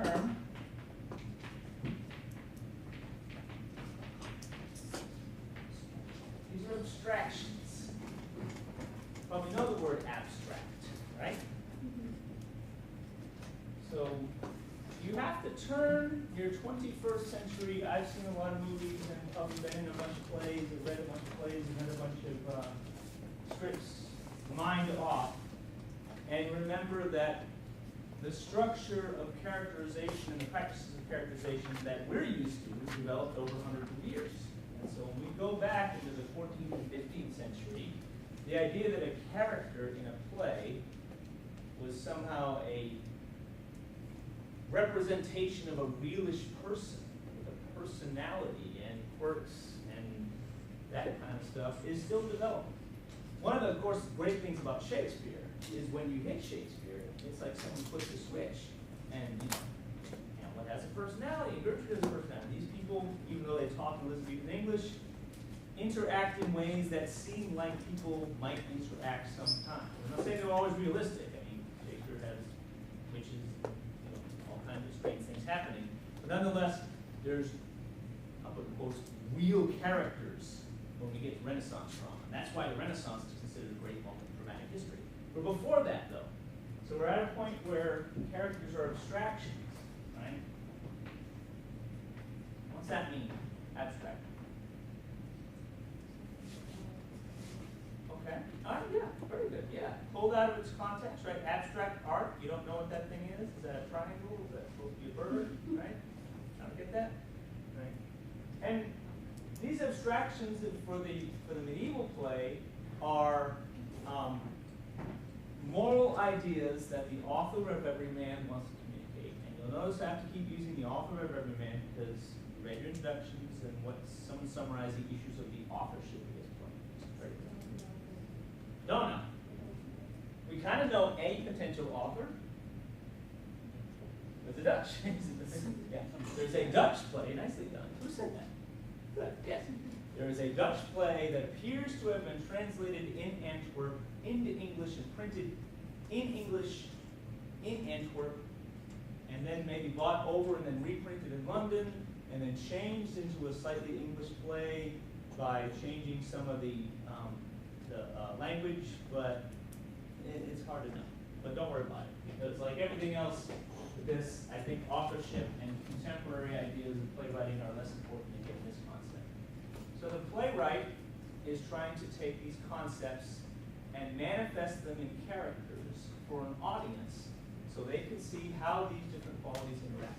term these are abstractions. Well, we know the word abstract, right? So you have to turn your 21st century, I've seen a lot of movies and probably been in a bunch of plays, and read a bunch of plays and read a bunch of scripts, mind off, and remember that the structure of characterization and the practices of characterization that we're used to was developed over hundreds of years. And so when we go back into the 14th and 15th century, the idea that a character in a play was somehow a representation of a realish person with a personality and quirks and that kind of stuff is still developing. One of the, of course, great things about Shakespeare is when you hit Shakespeare, it's like someone flips a switch, and Hamlet has a personality, and Gertrude has a personality. These people, even though they talk Elizabethan English, interact in ways that seem like people might interact sometimes. I'm not saying they're always realistic. I mean, Shakespeare has witches, all kinds of strange things happening. But nonetheless, there's, I'll put in quotes, real characters when we get to Renaissance drama. And that's why the Renaissance is considered a great moment in dramatic history. But before that, though, so we're at a point where characters are abstractions, right? What's that mean, abstract? Okay, yeah, very good, yeah. Pulled out of its context, right? Abstract art, you don't know what that thing is? Is that a triangle? Is that supposed to be a bird, right? Trying to get that? Right? And these abstractions for the medieval play are moral ideas that the author of Every Man wants to communicate. And you'll notice I have to keep using the author of Every Man because you read your introductions and what someone summarized the issues of the authorship of this play. Very good. Don't know. We kind of know a potential author. With the Dutch. Yeah. There's a Dutch play, nicely done. Who said that? Good, yes. There is a Dutch play that appears to have been translated in Antwerp into English and printed in English in Antwerp, and then maybe bought over and then reprinted in London, and then changed into a slightly English play by changing some of the language, but it's hard to know. But don't worry about it, because like everything else with this, I think authorship and contemporary ideas of playwriting are less important than getting this concept. So the playwright is trying to take these concepts and manifest them in characters for an audience so they can see how these different qualities interact.